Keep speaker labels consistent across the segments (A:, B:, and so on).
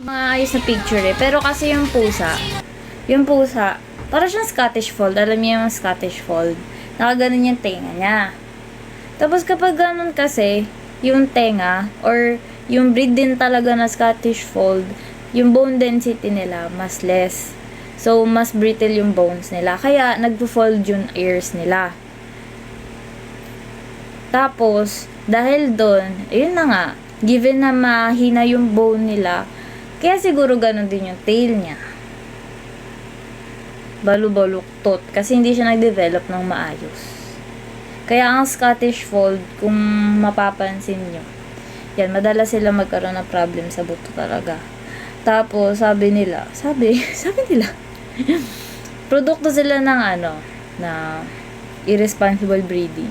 A: Maayos na picture eh. Pero kasi yung pusa, para siyang Scottish Fold. Alam niyo yung Scottish Fold. Nakaganon yung tenga niya. Tapos kapag ganun kasi, yung tenga, or yung breed din talaga na Scottish Fold, yung bone density nila, mas less. So, mas brittle yung bones nila. Kaya, nagpo-fold yung ears nila. Tapos, dahil doon, ayun na nga, given na mahina yung bone nila, kaya siguro ganun din yung tail niya. Balu-baluktot. Kasi hindi siya nag-develop ng maayos. Kaya ang Scottish Fold, kung mapapansin nyo, yan, madalas sila magkaroon ng problem sa buto talaga. Tapos, sabi nila, produkto sila ng na irresponsible breeding.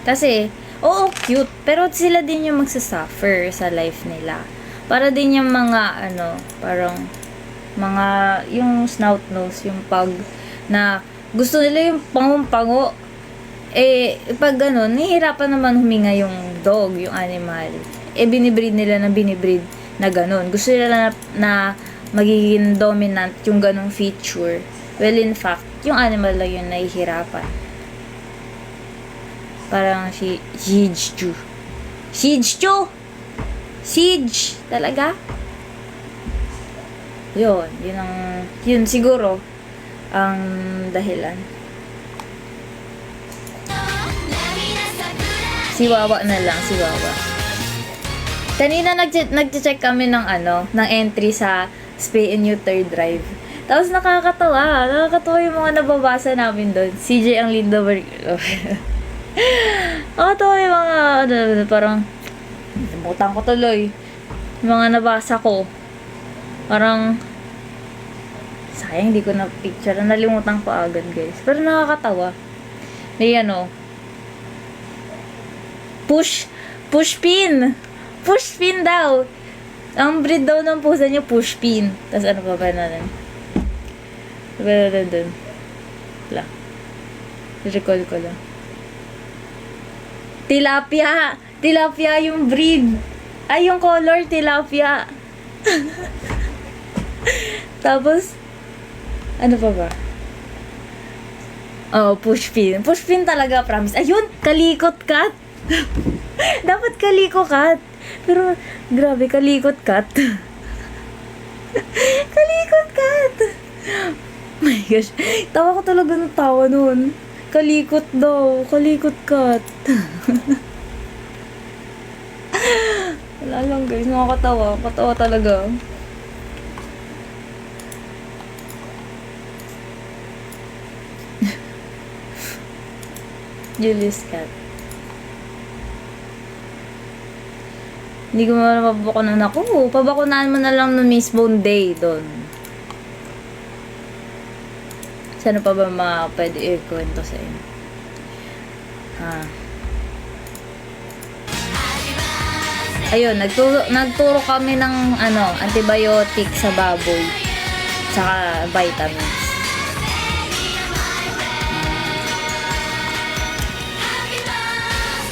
A: Kasi, oo, cute. Pero sila din yung magsasuffer sa life nila. Para din yung mga, parang, yung snout nose, yung pag, na, gusto nila yung pango. Pag ganun, nahihirapan naman huminga yung dog, yung animal. Binibreed nila na ganun. Gusto nila na magiging dominant yung ganung feature. Well, in fact, yung animal lang yung nahihirapan. Parang Siege talaga. Yun siguro ang dahilan. Si Wawa. Kanina nag-check kami ng entry sa Spay and Neuter Drive. Tapos nakakatawa yung mga nababasa namin doon. CJ ang Lindoberg. Nakakatawa yung mga parang nabutan ko tuloy. Yung mga nabasa ko. Parang sayang hindi ko na picture. Nalimutan ko agad, guys. Pero nakakatawa. May Pushpin daw. Ang breed daw ng pusa niya, Pushpin. Tapos ano pa ba na nun? Doon. Wala. Recall ko lang. Tilapia yung breed. Ay, yung color, tilapia. Tapos, ano pa ba? Pushpin. Pushpin talaga, promise. Ayun, kalikot cat. Dapat kaliko cat. Pero, grabe, kalikot cat. Kalikot cat. My gosh. Tawa ko talaga ng tawa nun. Kalikot daw. Kalikot cat. Wala lang, guys. Nakakatawa. Katawa talaga. Julius cat. Hindi ko mapabakunan ako. Pabakunan mo na lang no mismong day doon. Sana pa ba pwede i-kwento sa inyo? Ayun, nagturo kami ng antibiotic sa baboy. Saka vitamins.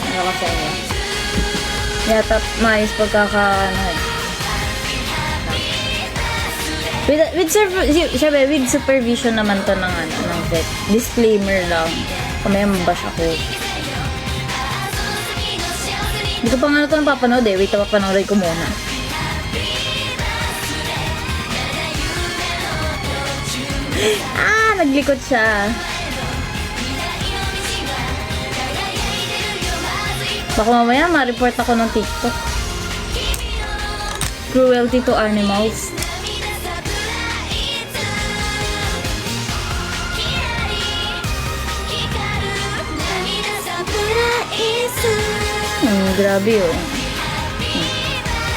A: Ano kasi inyo? Yata mais with supervision naman to ng vet. Disclaimer lang. Kamaya mabash ako. Hindi ko pa nga ito napapanood eh. Wait, papanoodin ko muna. Naglikot siya. Baka mamaya ma-report ako ng TikTok. Cruelty to animals. Grabe oh.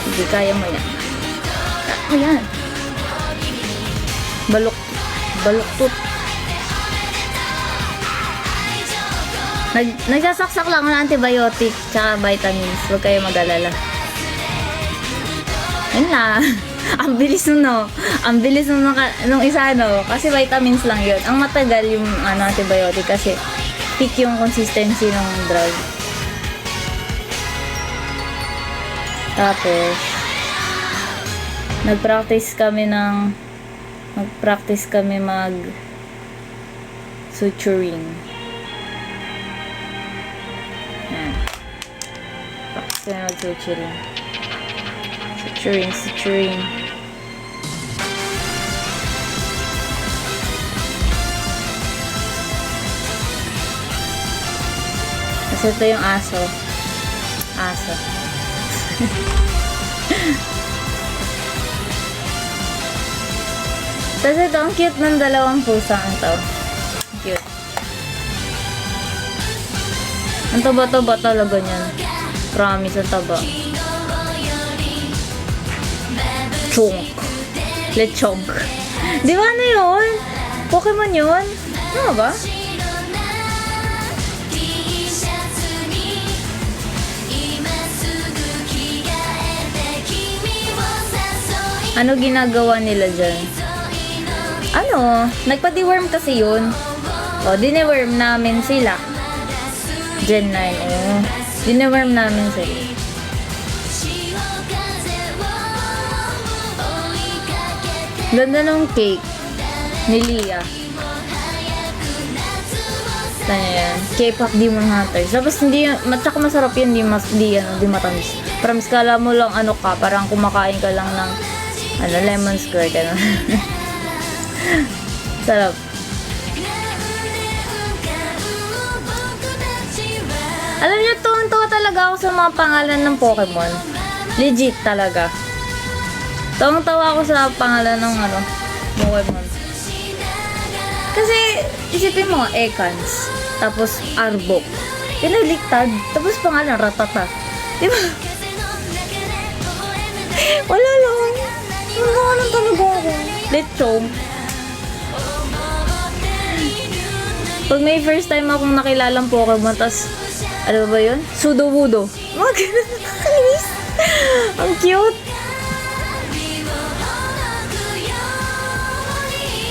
A: Sige, kaya mo yan. Ayan. Baluktot. Nagsasaksak lang ng antibiotic tsaka vitamins. Huwag kayo mag-alala. Yun na. Ang bilis no. Ang bilis nung isa kasi vitamins lang yun. Ang matagal yung antibiotic kasi thick yung consistency ng drug. Tapos, nag-practice kami mag suturing. Yan. Practice kami mag suturing. Suturing. Kasi ito yung aso. Tapos ito, ang cute ng dalawang pusang ito. Cute. Ang taba-taba talaga niyan. Promise, ang taba. Lechonk. Di ba ano yun? Pokemon yun? Ano ba? Ano ginagawa nila dyan? Ano? Nagpa-deworm kasi yun. O, dineworm namin sila. Gen 9. O, dineworm namin sila. Ganda ng cake ni Lia. Tanya yan. K-pop Demon Hunters. Tapos hindi, tsaka masarap yun, di matamis. Parang kala mo lang ano ka, parang kumakain ka lang ng lemon squirt, ano. Sarap. Alam niyo, tuwan-tuwa talaga ako sa mga pangalan ng Pokemon. Legit talaga. Tuwang-tawa ako sa pangalan ng Pokemon. Kasi, isipin mo, Ekans. Tapos, Arbok. Pinaliktad. Tapos pangalan, Ratata. Diba? Wala lang. Wala lang talaga ako. Lechong. Pag may first time akong nakilalang Pokemon, tas, ano ba yun? Sudowoodo. Mga ganun, nakakainis. Ang cute.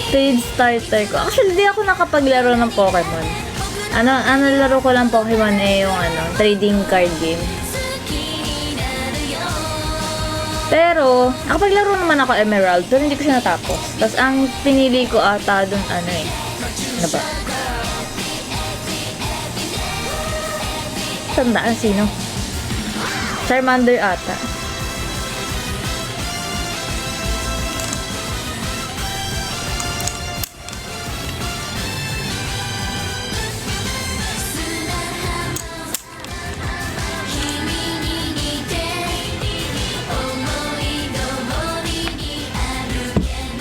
A: Trade starter ko. Actually, di ako nakapaglaro ng Pokemon. Ano laro ko lang Pokemon yung trading card game. Pero, nakapaglaro naman ako Emerald, pero hindi ko siya natapos. Tapos, ang pinili ko ata dun, ano ba? Tandaan sino? Charmander ata.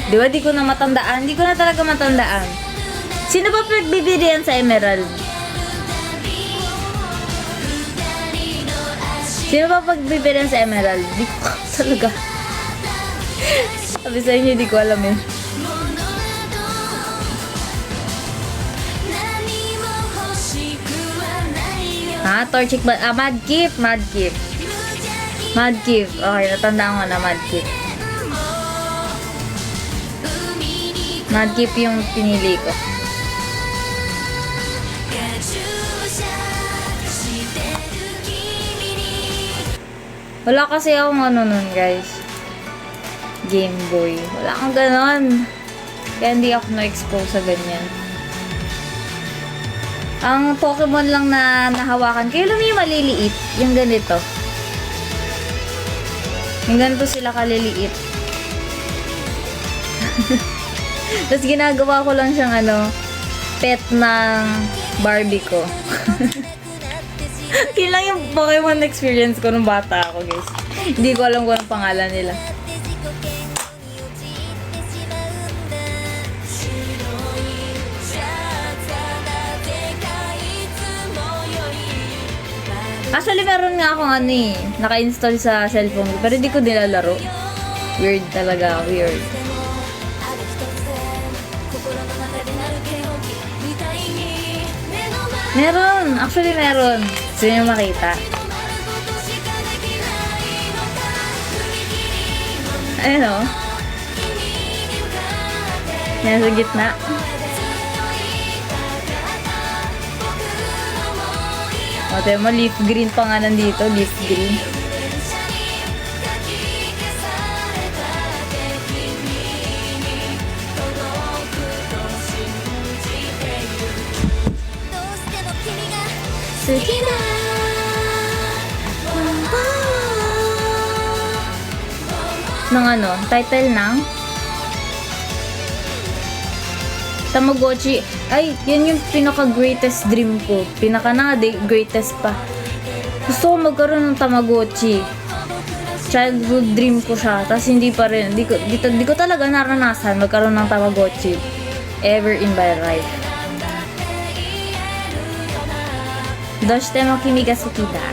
A: Di ba, di ko na matandaan? Di ko na talaga matandaan. Sino ba pagbibirian sa Emerald? Sino ba pagbibirian sa Emerald? Di ko talaga. Sabi sa inyo, di ko alam eh. Torchic ba? Mudkip. Okay, natandaan ko na Mudkip. Mudkip yung pinili ko. Wala kasi akong nun guys. Game Boy. Wala akong ganon. Kaya hindi ako na-expose sa ganyan. Ang Pokemon lang na nahawakan ko, yung maliliit. Yung ganito. Yung ganito sila kaliliit. Tapos ginagawa ko lang siyang pet ng Barbie ko. Yun lang yung Pokemon experience ko nung bata ako, guys. Hindi ko alam kung anong pangalan nila. Actually, meron nga akong naka-install sa cellphone ko, pero hindi ko nilalaro. Weird talaga, weird. Meron! Actually, meron. Gusto niyo makita? Ayun o. Yan sa gitna. O, tayo mo, leaf green pa nga nandito. Leaf green. Ng ano, title ng Tamagotchi. Ay, yan yung pinaka-greatest dream ko. Greatest pa. Gusto ko magkaroon ng Tamagotchi. Childhood dream ko siya. Tapos hindi pa rin. Di ko talaga naranasan magkaroon ng Tamagotchi. Ever in my life. Doshite mo kimi ga suki da.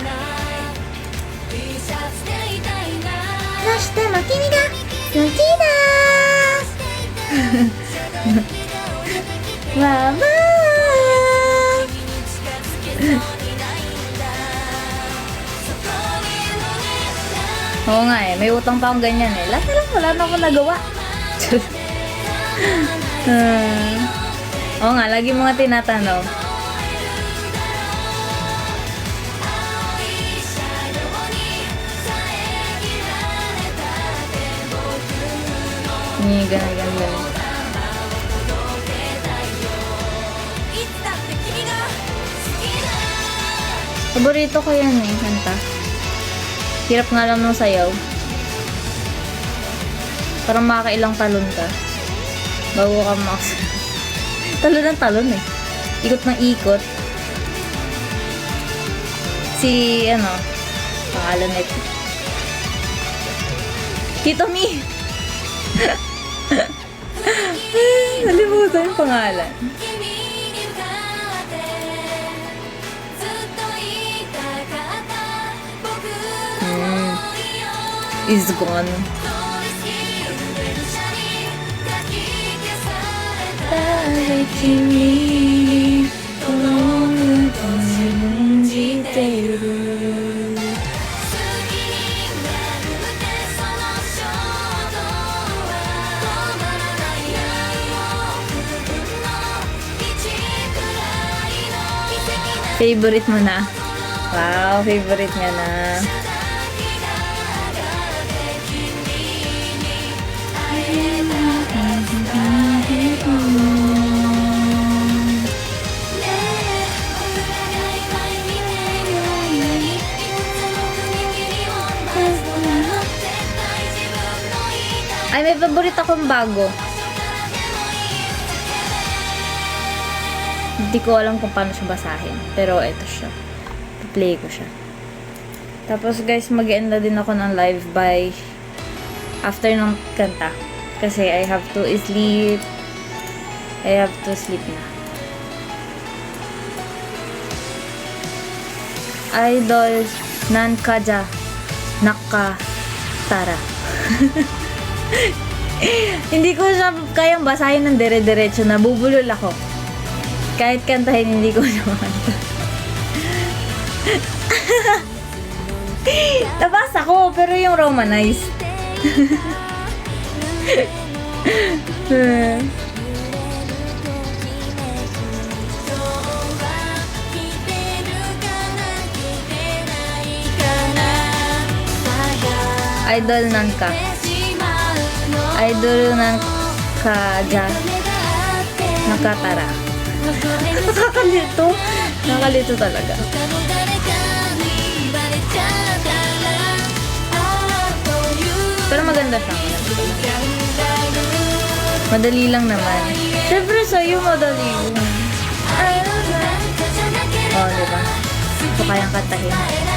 A: Doshite mo kimi ga suki da. Mama! Oo nga eh, may utang pa akong ganyan eh. Lahat na lang, wala na akong nagawa. Oo nga, lagi mga tinatanong. Hindi, ganyan. Paborito ko yan eh, kanta. Hirap nga lang ng sayaw. Parang makakailang talon ka. Bago ka max. Talon ng talon eh. Ikot ng ikot. Si, pangalan nito. Hitomi! Nalimutan yung pangalan. Is gone. Favorite mo na? Wow, favorite niya na. Ay, may paborito akong bago. Hindi ko alam kung paano siya basahin. Pero ito siya. Play ko siya. Tapos guys, mag-end na din ako ng live by after ng kanta. Kasi I have to sleep. I have to sleep na. Idol Nankaja Nakatara. Hindi ko siya kayang basahin ng dire-diretso na bubulol ako. Kahit kantahin, hindi ko siya makanta. Nabasa ko, pero yung romanized. Idol Nanka. Idol Nanka Nakatara. Nakakalito. Nakakalito talaga. Pero maganda siya. Madali lang naman. Siyempre sa'yo madali. Oh, diba? Ito kayang kantahin.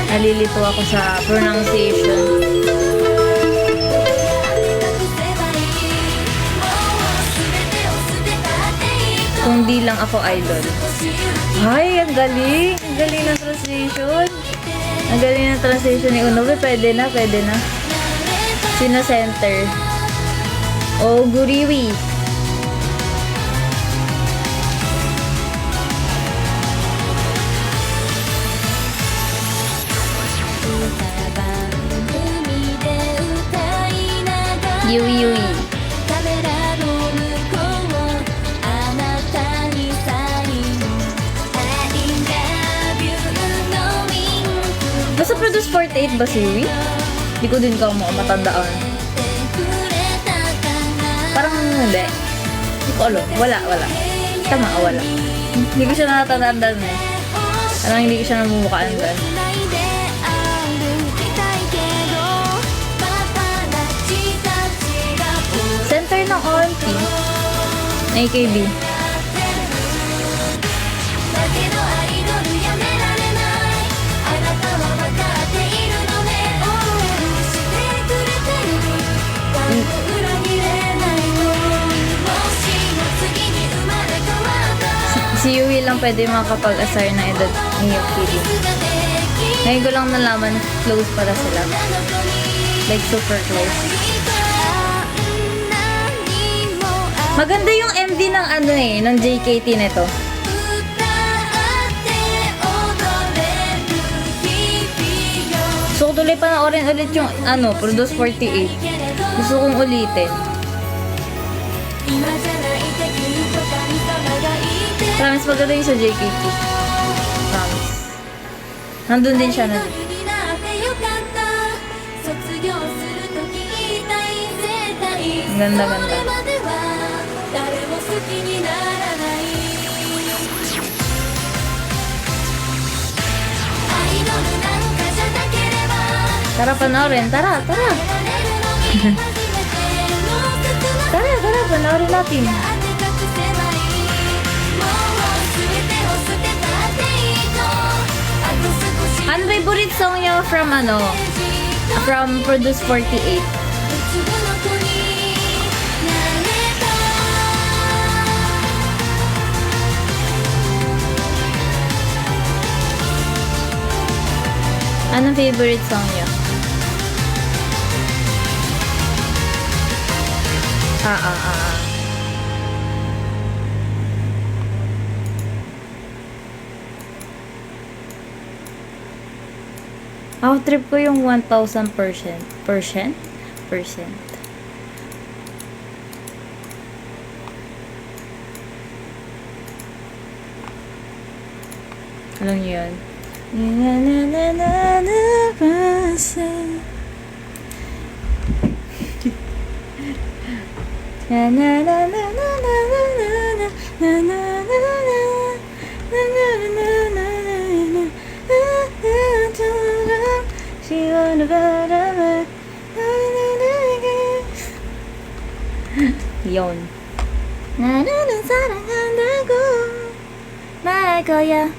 A: Nalilito ako sa pronunciation. Kung di lang ako idol. Ay, ang galing. Ang galing ng translation. Ang galing ng translation ni Unobe. Pwede na, pwede na. Sino center? Oh, Guriwi. Yui Yui. Basta produce 48 ba si Yui? Di ko din ka matandaan. Parang hindi. Hindi ko alam. Wala. Tama, wala. Hindi ko siya natatandaan eh. Parang hindi ko siya namumukhaan ba? Center ng OMP. AKB. Si Yui lang pwede makapag-assign na edad ni Yukiri. Ngayon ko lang nalaman, close para sila. Like, super close. Maganda yung MV ng ano ng JKT nito. So, tuloy panoorin ulit yung Produce 48. Gusto kong ulitin. Promise, maganda yung sa JKT. Promise. Nandun din siya na. Ganda. Tara, panoorin. Tara. Tara, panoorin natin. Ano favorite song niyo from from Produce 48? Anong favorite song niyo? Trip ko yung 1000%. Alam niyo yun? Yon. 나는 사랑한다고 말할 거야.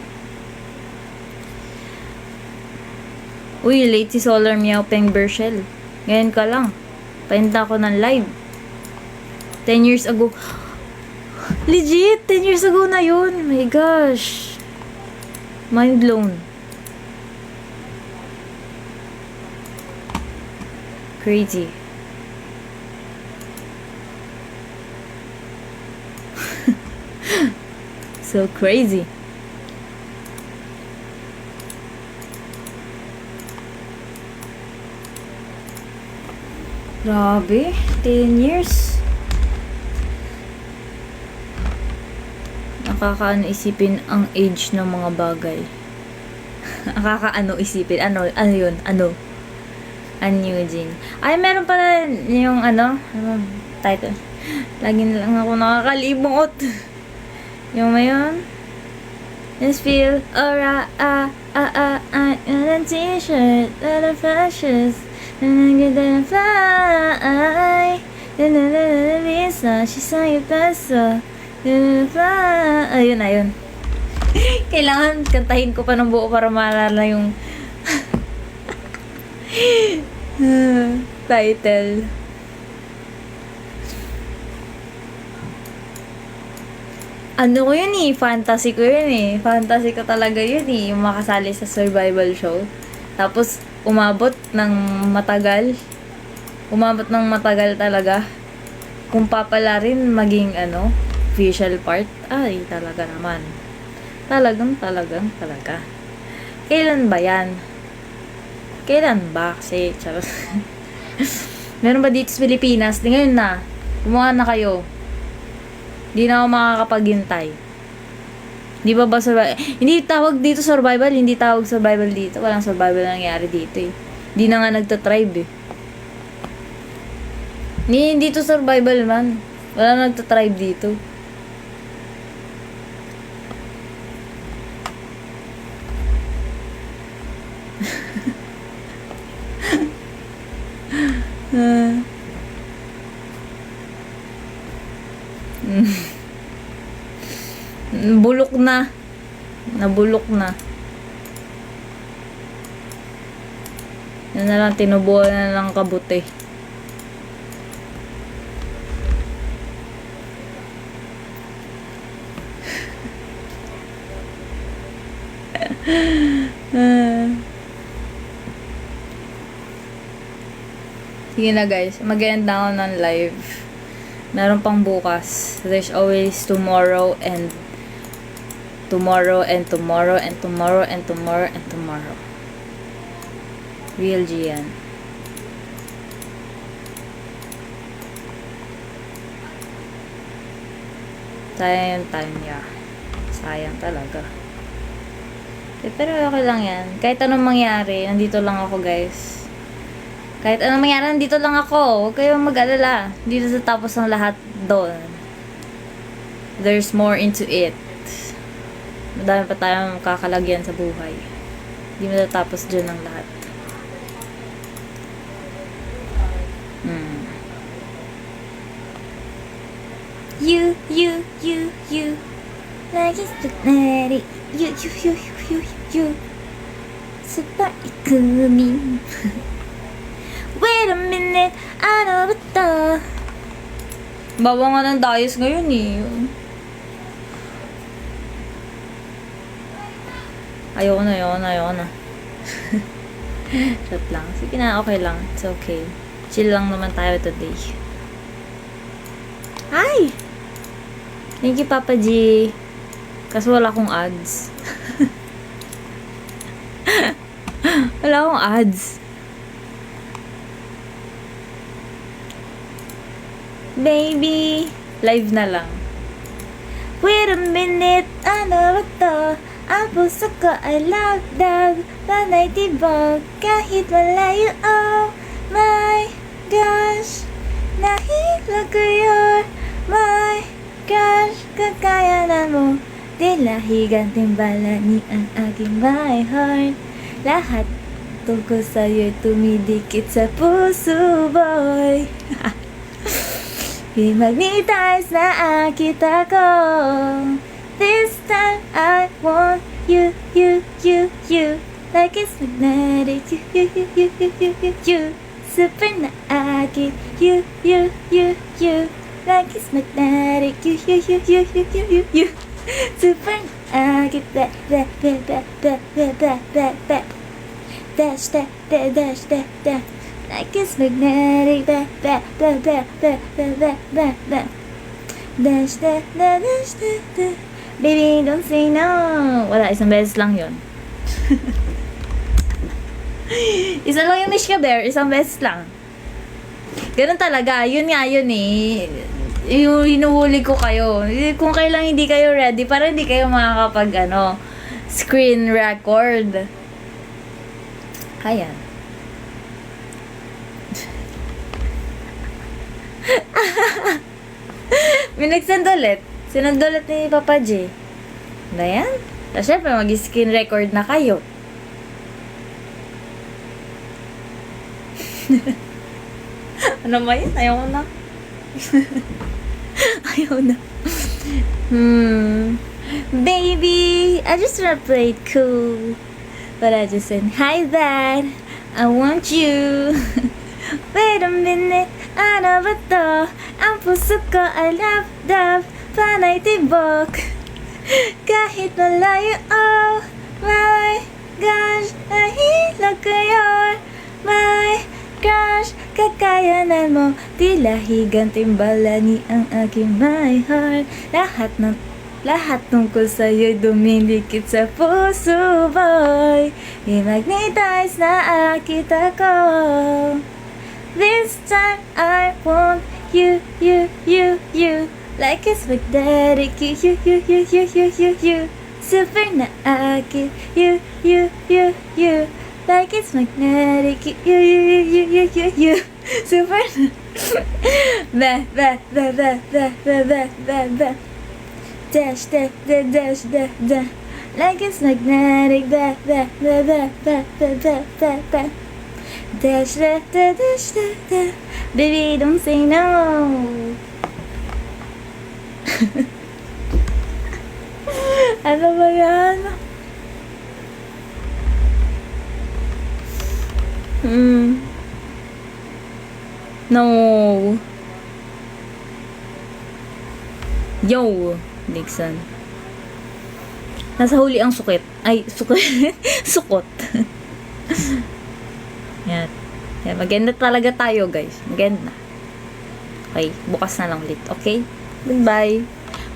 A: Uy, late si Solar Meow Peng Bershel. Ngayon ka lang. Pahinta ko ng live. 10 years ago. Legit! 10 years ago na yun. My gosh. Mind blown. Crazy. So crazy. Grabe, 10 years. Nakakaano isipin ang age ng mga bagay. Nakakaano isipin. Ano yun? Unusing. Ay, meron pala yung title. Lagi na lang ako nakakalimot. Yung mayon. Just feel alright. In a t-shirt, little flashes. And I get that fly. Lisa, she saw you beso. Fly. Ayun. Kailangan kantahin ko pa ng buo para maalala yung title. Ano ko yun fantasy ko yun fantasy ko talaga yun yung makasali sa survival show. Tapos umabot ng matagal talaga. Kung papala rin maging official part, ay talaga naman. Talagang talaga. Kailan ba yan? Kailan ba? Kasi, charot. Meron ba dito sa Pilipinas? Di ngayon na. Gumawa na kayo. Di na ako makakapaghintay. Di ba hindi tawag dito survival, hindi tawag survival dito. Walang survival na nangyari dito Di na nga nagtatribe Hindi dito survival man. Wala nagtatribe dito. Ah. Bulok na. Nabulok na. Yan na lang, tinubuan na lang kabuti. Sige na guys, mag-end na ako ng live. Meron pang bukas. There's always tomorrow and tomorrow and tomorrow and tomorrow and tomorrow and tomorrow. Real G yan. Sayang yung time niya. Sayang talaga. Pero okay lang yan. Kahit anong mangyari, nandito lang ako guys. Kahit anong mangyari, nandito lang ako. Huwag kayong mag-alala. Dito sa tapos ng lahat doon. There's more into it. Madami pa tayong kakalagyan sa buhay. Hindi matatapos dyan ang lahat. You like it's magnetic. You super ikumi. Wait a minute, ano ba to? Bawa nga ng dayos ngayon eh. Ayoko na. Shot lang. Sige na, okay lang. It's okay. Chill lang naman tayo today. Hi! Thank you, Papa G. Kasi wala akong ads. Wala akong ads. Baby, live na lang. Wait a minute, ano ba to? Ang puso ko ay love, panay tibok, kahit malayo, oh my gosh. Nahilo ko yun, my gosh, kakayanan mo. Tila higanting balani ang aking my heart. Lahat tungkol sa'yo'y tumidikit sa puso, boy. Magnetize na akita ko. This time I want you. Like it's magnetic. You. Super na akit. You. Like it's magnetic. You. Super na akit. Dash. Like it's magnetic. Dash. Baby, don't say no. Wala, isang beses lang yun. Isa lang yung Mishka Bear, isang beses lang. Ganun talaga, yun nga yun eh. Yung hinuhuli ko kayo. Kung kailang hindi kayo ready, para hindi kayo makakapag screen record. Ayan. May nagsend ulit. Sinend ulit ni Papa J. Na yan? So, syempre, mag-screen record na kayo. Ano ba yun? Ayaw na. Ayaw na. Baby, I just wanna play it cool. But I just said, hi Dad, I want you. Wait a minute, ano ba to? Ang puso ko ay love, panay tibok. Kahit malayo, oh my gosh, nahilo ko yun. My gosh, kakayanan mo. Tila higanting balani ang aking my heart. Lahat tungkol sa'yo'y dumidikit sa puso, boy. I-magnetize na akita ko. This time I want you. Like it's magnetic, you. Super na akit, you. Like it's magnetic, you. Super na. Ba. Dash. Like it's magnetic, ba. Dash, da, da, dash, da, da. Baby, don't say no. Ano ba yan? No. Yo, Dixon. Nasa huli ang sukit. Ay, sukit. Sukot. Yan. Yan. Maganda talaga tayo, guys. Maganda. Okay. Bukas na lang ulit. Okay? Goodbye.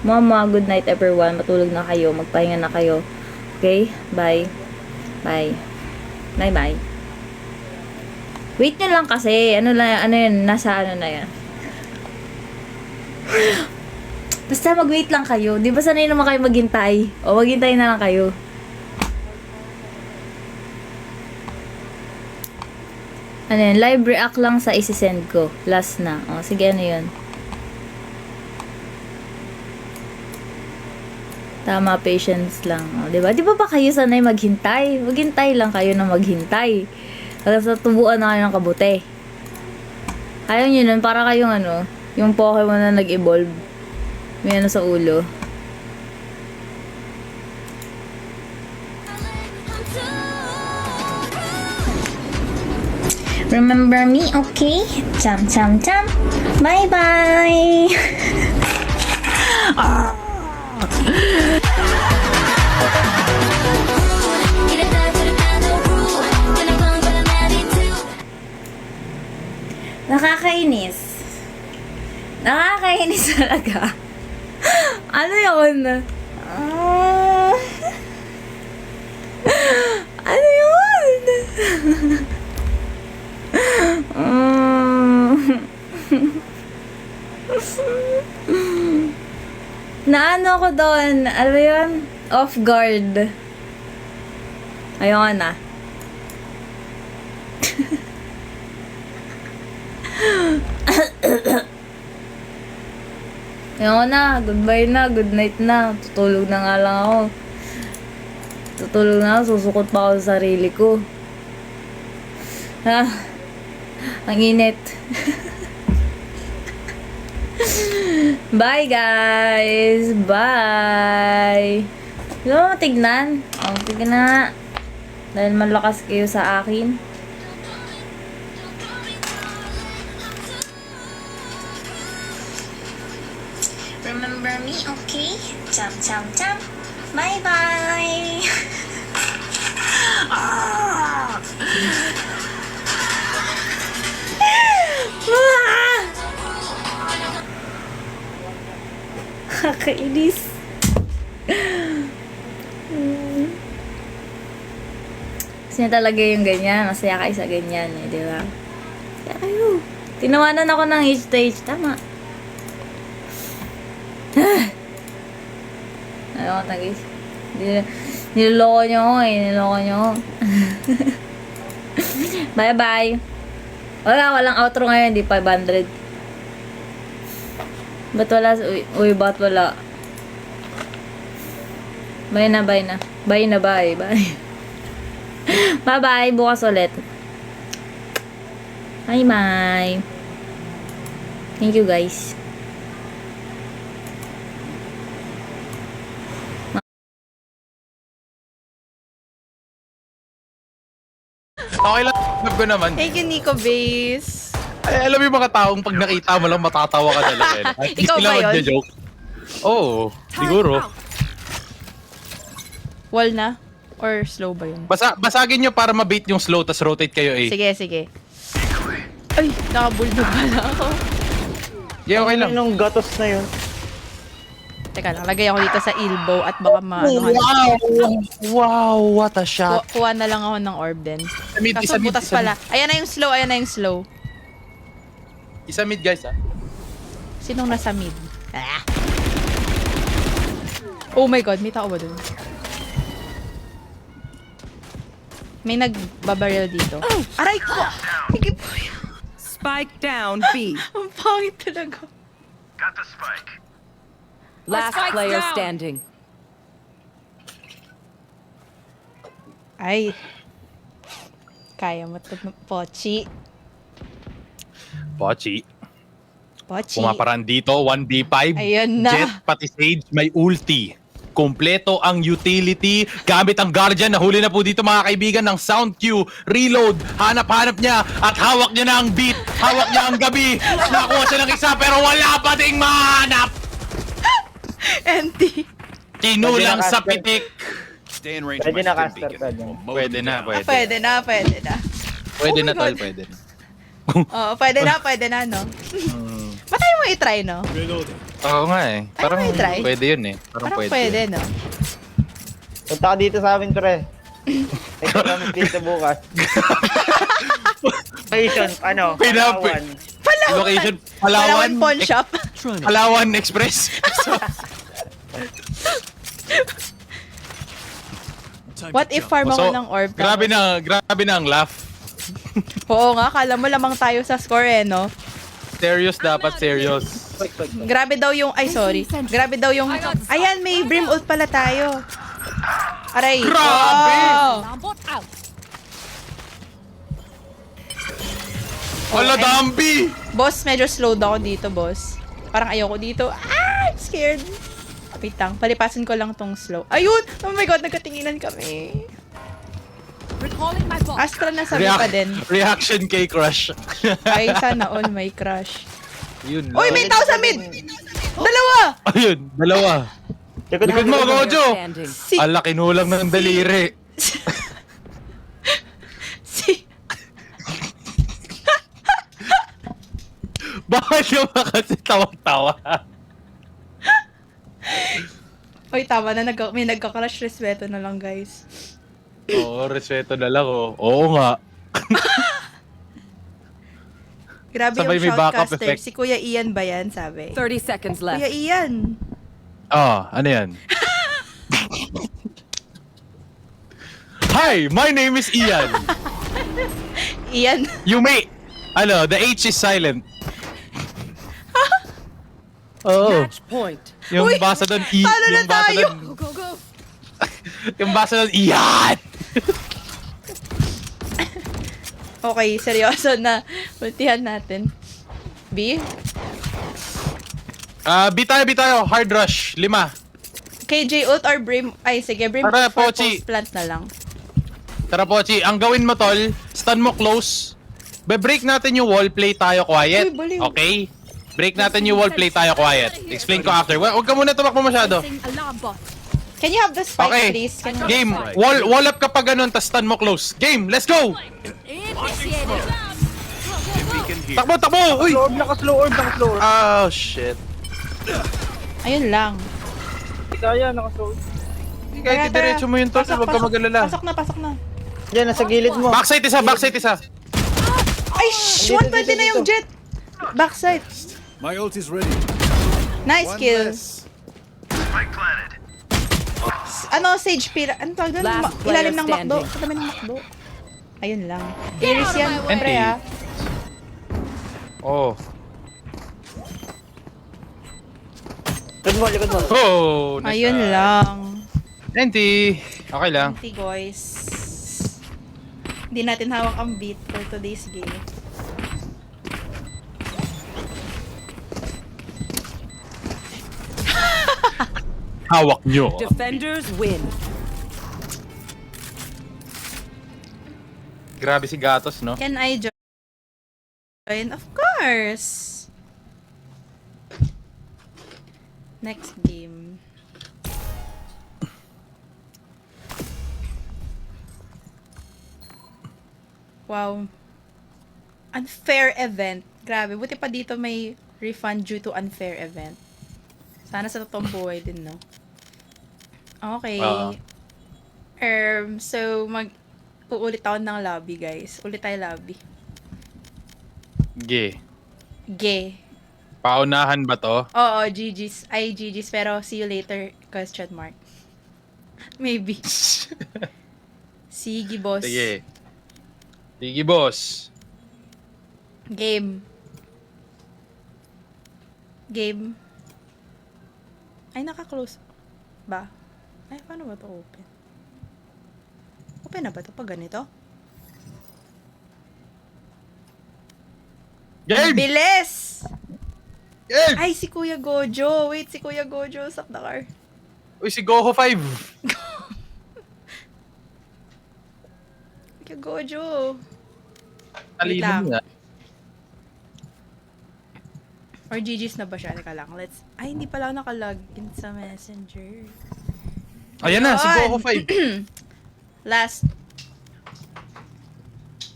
A: Mama, good night everyone. Matulog na kayo. Magpahinga na kayo. Okay? Bye. Bye. Bye-bye. Wait nyo lang kasi. Ano yun? Nasa ano na yan. Basta mag-wait lang kayo. Di ba sanay naman kayo maghintay? O, maghintay na lang kayo. Ano yun? Live react lang sa isi-send ko. Last na. O, sige, ano yun? Tama, patience lang. O, diba? Di ba pa kayo sanay maghintay? Maghintay lang kayo na maghintay. Tapos tubuan na kayo ng kabuti. Ayaw nyo nun, para kayong ano, yung Pokemon na nag-evolve. May ano sa ulo. Remember me, okay? Cham, cham, cham. Bye-bye! Nakakainis. Nakakainis talaga. Ano yun? Ano yun? Naano ko doon? Ano ba yun? Off guard. Ayoko na. Ayoko na. Goodbye na. Good night na. Tutulog na nga lang ako. Tutulog na ako. Susukot pa ako sa sarili ko. Ha? Ang init. Bye, guys. Bye. Gusto mo tignan? O, tignan na. Dahil malakas kayo sa akin. Remember me, okay? Cham, cham, cham. Bye-bye. Kakainis. Gusto niya talaga yung ganyan. Masaya kayo sa ganyan eh, di ba? Kaya kayo. Tinawanan ako ng H-stage. Tama. Ano ko tagis? Niloloko nyo ako eh. Niloloko nyo ako. Bye-bye. Walang outro ngayon. Di 500. Ba't wala? Uy, ba't wala? Bye na. Bye. Bye-bye. Bukas ulit. Bye-bye. Thank you, guys.
B: Okay lang, sabi ko naman.
C: Thank you, Nico Base.
B: Ay, alam mo yung mga taong pag nakita mo lang matatawa ka talaga. Kahit
C: Ikaw
B: sila
C: ba yun?
B: magja-joke. Oo, siguro.
C: Wall na? Or slow ba yun?
B: Basagin nyo para mabait yung slow, tas rotate kayo eh.
C: Sige. Ay, nakabulbog pala ako.
B: Yeah, okay lang.
D: Anong gatos na yun?
C: Teka lang, lagay ako dito sa elbow at baka maanuhan.
B: Wow, what a shot.
C: Kuha na lang ako ng orb din.
B: Isa
C: Kaso
B: mid,
C: butas
B: isa
C: pala. Ayan na yung slow.
B: Isa mid, guys, ha?
C: Sinong nasa mid? Ah. Oh my god, may tao ba dun? May nagbabaril dito. Oh, aray ko! Higit po yan.
E: Spike down B.
C: Ang pangit talaga.
F: Got the spike.
E: Last player standing.
C: Ay. Kaya mo to, Pochi.
B: Pochi.
C: Pochi.
B: Pumaparan dito, 1v5.
C: Ayun na.
B: Jet pati Sage may ulti. Kompleto ang utility. Gamit ang Guardian. Nahuli na po dito mga kaibigan ng sound cue. Reload. Hanap-hanap niya. At hawak niya na ang beat. Hawak niya ang gabi. Nakuha siya ng isa pero wala pa ding mahanap.
C: Empty.
B: Kinulang sa pitik.
F: Stay in range of
D: Pwede
F: my
D: na
F: stim
D: caster
F: beacon.
D: ka dyan.
F: We'll mow
B: Pwede
F: them
B: na,
F: down.
B: pwede.
C: Pwede na, pwede na.
B: Pwede
C: Oh
B: na
C: my
B: tol,
C: God.
B: pwede na.
C: Oo, pwede na, no? Matay mo i-try, no?
B: Oo nga eh. Parang
C: may try?
B: pwede yun eh.
C: Parang pwede, no?
D: Punta ka dito sa amin, pre. Ito kami dito bukas. Location, ano?
B: Pinap-
D: Palawan.
B: Location,
C: Palawan
B: Palawan.
C: Pawn Shop.
B: Palawan Express.
C: What if farm ako ng orb?
B: grabe na ang laugh.
C: Oo nga, kala mo lamang tayo sa score eh, no?
B: Serious dapat, serious.
C: Grabe daw yung, ay sorry. Grabe daw yung, ayan, may brim ult pala tayo. Aray.
B: Grabe!
C: Oh.
B: Wala dambi!
C: Boss, medyo slowed ako dito, boss. Parang ayoko dito. Ah, I'm scared. Wait lang, palipasin ko lang tong slow. Ayun! Oh my god, nagkatinginan kami. Astra na sabi pa din.
B: Reaction kay Crush.
C: Ay, sana all may crush.
B: Yun
C: Uy, may tao sa mid! Dalawa!
B: Ayun, dalawa. Likod mo, Gojo!
E: Standing.
C: Si...
B: Ala, kinulang ng daliri.
C: si...
B: Bakit yung kasi tawa-tawa?
C: Uy, tama na. May nagka-crush. Respeto na lang, guys.
B: Oo, respeto na lang oh. Oo nga.
C: Grabe
B: Sabay
C: yung
B: may backup
C: shoutcaster.
B: effect.
C: Si Kuya Ian ba yan, sabi?
E: 30 seconds
C: Kuya
E: left.
C: Ian!
B: Ano yan? Hi, my name is Ian.
C: Ian!
B: You may... the H is silent. Oo.
E: Match point.
B: Yung
C: Uy,
B: basa doon,
C: talo na
B: yung basa
C: tayo!
B: doon, yung basa doon, Ian!
C: Okay, seryoso na. Ultihan natin. B?
B: B tayo, hard rush, 5.
C: KJ ult or Brim? Ay, sige, Brim
B: Tara,
C: for
B: Pochi.
C: post plant na lang.
B: Tara, Pochi, ang gawin mo, tol, stun mo close. Be-break natin yung wall, play tayo quiet.
C: Uy, baliw.
B: Okay? Break natin yung wall, play tayo quiet. Explain ko after. Huwag ka muna tumakbo masyado.
C: Can you have the spike,
B: Okay.
C: please? Can you
B: Game, wall up kapag ganun, tas stun mo close. Game, let's go! Takbo, takbo! Uy!
D: Naka-slow orb.
B: Oh, shit.
C: Ayun lang.
D: Kaya, naka-slow orb.
B: Kahit diretso mo yun, tol, huwag ka mag-alala.
C: Pasok na.
D: Diyan, nasa gilid mo.
B: Backside isa.
C: Ay, shh! 120 na yung jet! Backside.
F: My ult is ready.
C: Nice kill.
F: Spike planted.
C: Ano, Sage Pira? Ano tawag doon?
E: Last
C: Ilalim
E: player
C: ng Macdo.
E: standing.
C: Katabi ng Macdo. Ayun lang. Iris yan,
B: NT.
C: pre ha.
B: Oh.
D: Likod mo.
B: Oh, nice.
C: Ayun lang.
B: Enti. Okay lang.
C: Anti guys. Hindi natin hawak ang beat for today's game.
B: Hawak nyo.
E: Defenders win.
B: Grabe si Gatos, no?
C: Can I join? Of course! Next game. Wow. Unfair event. Grabe. Buti pa dito may refund due to unfair event. Sana sa totoong buhay din, no? Okay.
B: Oo.
C: So, uulit ako ng lobby, guys. Ulit tayo lobby.
B: Ge.
C: Ge.
B: Paunahan ba to?
C: Oo, GG's. Ay, GG's. Pero, see you later, question mark. Maybe. Sige, boss.
B: Sige. Sige, boss.
C: Game. Ay, naka-close ba? Ay, paano ba to open? Open na ba to pag ganito?
B: Game!
C: Bilis!
B: Game!
C: Ay, si Kuya Gojo. Wait, si Kuya Gojo. Stop the car.
B: Uy, si Goho 5.
C: Kuya Gojo.
B: Talino
C: lang.
B: niya.
C: Or GG's na ba siya? Teka lang. Ay, hindi pala ako nakalogin sa Messenger.
B: Ayan na, si
C: Ayun.
B: Goho 5.
C: Last.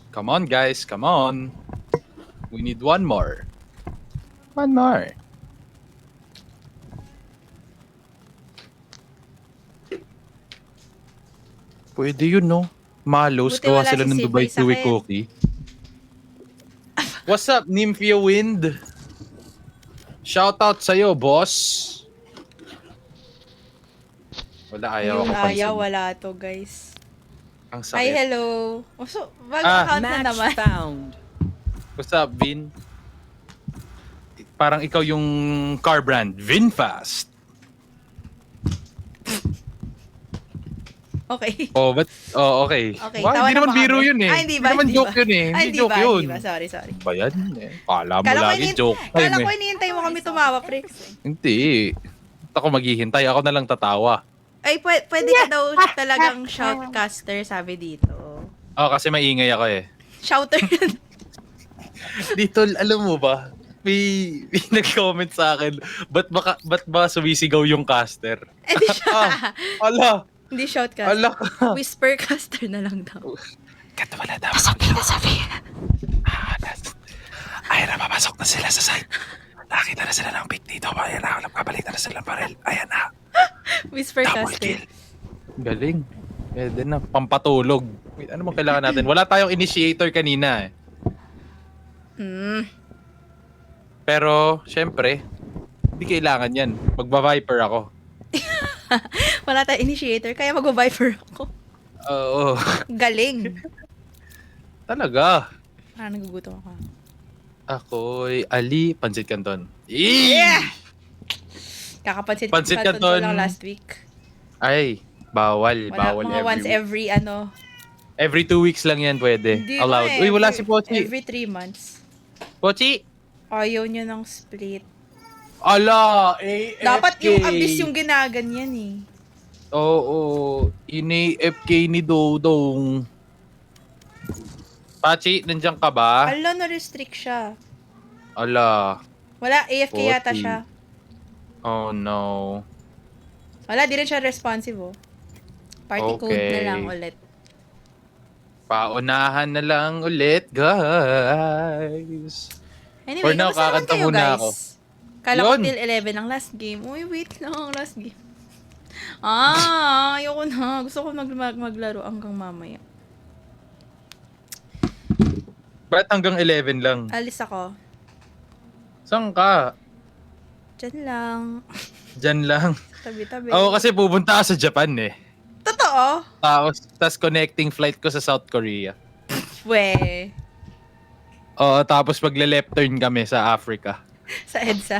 B: Come on, guys. Come on. We need one more. One more. Pwede yun, no? Malos,
C: Buti
B: gawa
C: wala
B: sila
C: si
B: ng
C: Sid
B: Dubai
C: may
B: Chewy
C: sakit.
B: Cookie. What's up, Nymphia Wind? Shoutout sa'yo, boss. Wala, ayaw
C: Yung
B: ako pansin.
C: ayaw, wala to, guys.
B: Ang
C: Hi,
B: sakit.
C: hello. Oh, so, bago
B: Ah.
C: account na
E: Match
C: naman.
E: found.
B: What's up, Vin? Parang ikaw yung car brand, VinFast.
C: Okay.
B: Oh, but okay.
C: Okay,
B: Wow,
C: tawa
B: hindi
C: na
B: naman
C: ba
B: biro
C: kami?
B: yun eh.
C: Ay, hindi ba?
B: naman
C: Hindi
B: joke
C: ba?
B: yun eh.
C: Ay,
B: Hindi joke yun.
C: Hindi ba? Sorry.
B: Ba yan? Eh, Kala mo
C: Kala ko
B: lagi joke time
C: Kala ko
B: eh.
C: iniintay mo kami tumawa, pre.
B: Hindi. Ako maghihintay. Ako na lang tatawa.
C: Ay, pwede ka daw talagang shoutcaster, sabi dito.
B: Oh, kasi maingay ako eh.
C: Shouter.
B: Dito, alam mo ba? May nag-comment sa akin, ba't ba sumisigaw yung caster?
C: Hindi siya.
B: Ala!
C: Hindi shoutcaster.
B: Ala ka!
C: Whispercaster na lang daw.
B: Kata wala dapat. Nasabi. Ayan na, papasok na sila sa site. Nakita na sila ng pick dito. Ayan na, kapalitan na sila ng baril. Ayan na.
C: Whispercaster.
B: Galing. Pwede na. Pampatulog. Wait, ano bang kailangan natin? Wala tayong initiator kanina eh. Pero, syempre, hindi kailangan yan. Magba-viper ako.
C: Wala tayong initiator, kaya mag-viper ako.
B: Oo.
C: Galing.
B: Talaga.
C: Parang nagugutom ako.
B: Ako'y Ali Pansit Canton.
C: Yeah! Kakapansit
B: Pansit
C: Canton
B: Canton.
C: ko lang last week.
B: Ay, bawal.
C: Wala,
B: Bawal
C: mga once
B: every week.
C: every
B: Every 2 weeks lang yan pwede.
C: Hindi
B: Allowed.
C: mo
B: Uy, wala si Pochi.
C: Every 3 months.
B: Pochi!
C: Ayaw niya ng split.
B: Ala! AFK!
C: Dapat yung abyss yung ginaganyan eh.
B: Oo. Ina-FK ni Dodong. Pachi, nandiyan ka ba?
C: Ala, na-restrict siya.
B: Ala.
C: Wala, AFK yata
B: Pochi.
C: siya.
B: Oh no.
C: Wala, di rin siya responsive oh. Party code na
B: Okay.
C: lang ulit.
B: Paunahan na lang ulit, guys.
C: Anyway,
B: For now,
C: kamusta naman
B: kakanta
C: kayo,
B: muna
C: guys?
B: ako.
C: Kala ko
B: Yun.
C: till 11 ang last game. Uy, wait lang, last game. Ayoko na. Gusto ko maglaro hanggang mamaya.
B: Ba't hanggang 11 lang?
C: Alis ako.
B: Saan ka?
C: Diyan lang.
B: Diyan lang.
C: Tabi-tabi.
B: Ako kasi pupunta ako sa Japan eh.
C: Totoo?
B: Tapos connecting flight ko sa South Korea.
C: We.
B: Oo, tapos magle-left turn kami sa Africa.
C: Sa EDSA?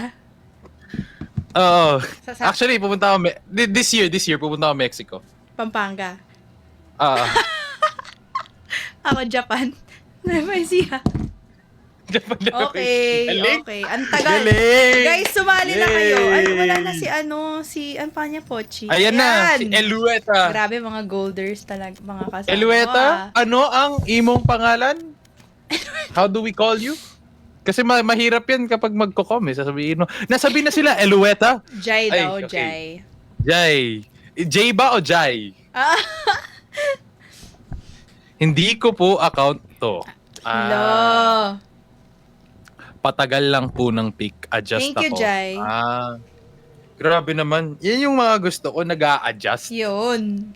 B: Oo.
C: Sa-
B: Actually, pupunta ako this year pupunta ako Mexico.
C: Pampanga.
B: Ah,
C: Ako, Japan. Nueva Ecija.
B: Japan na
C: Okay,
B: Galing.
C: okay. Ang tagal.
B: Galing.
C: Guys, sumali na kayo.
B: Yay.
C: Ay, wala na si ano pa niya, Pochi.
B: Ayan na, si Elueta.
C: Grabe, mga golders talaga, mga kasama.
B: Elueta,
C: Ah.
B: ano ang imong pangalan? How do we call you? Kasi mahirap yan kapag magko-com eh. Sasabihin mo, nasabi na sila, Elueta.
C: Jai
B: Ay,
C: daw,
B: okay.
C: Jai.
B: Jai. Jay ba o Jai?
C: Ah,
B: Hindi ko po account to.
C: hello.
B: Patagal lang po ng pick. Adjust
C: Thank you,
B: ako.
C: Jai.
B: Grabe naman. Yan yung mga gusto ko, nag-a-adjust.
C: Yun.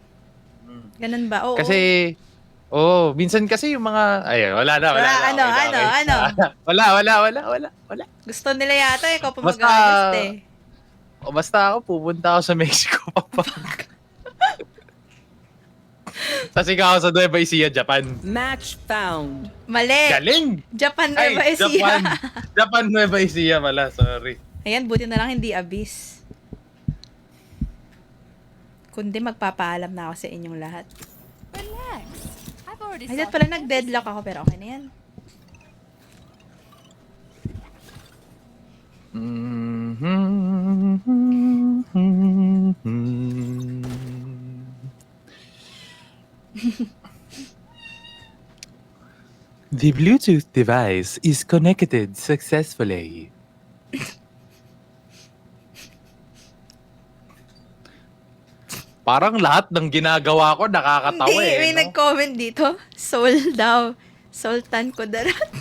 C: Ganun ba? Oo.
B: Kasi, minsan kasi yung mga, wala na.
C: Ano?
B: Wala.
C: Gusto nila yata ikaw pa
B: Basta-
C: mag-adjust eh.
B: O basta ako, pupunta ako sa Mexico. Sasika ako sa Nueva Ecija, Japan.
E: Match found.
C: Mali.
B: Galing!
C: Japan
B: Ay,
C: Nueva Ecija.
B: Japan Nueva Ecija pala, sorry.
C: Ayan, buti na lang hindi abyss. Kundi magpapaalam na ako sa inyong lahat.
G: Relax. I've already
C: Ay, dahil pala nag-deadlock ako pero okay na yan.
B: The Bluetooth device is connected successfully. Parang lahat ng ginagawa ko nakakatawa
C: Hindi, may
B: no?
C: nag-comment dito. Soul daw. Sultan Kudarat.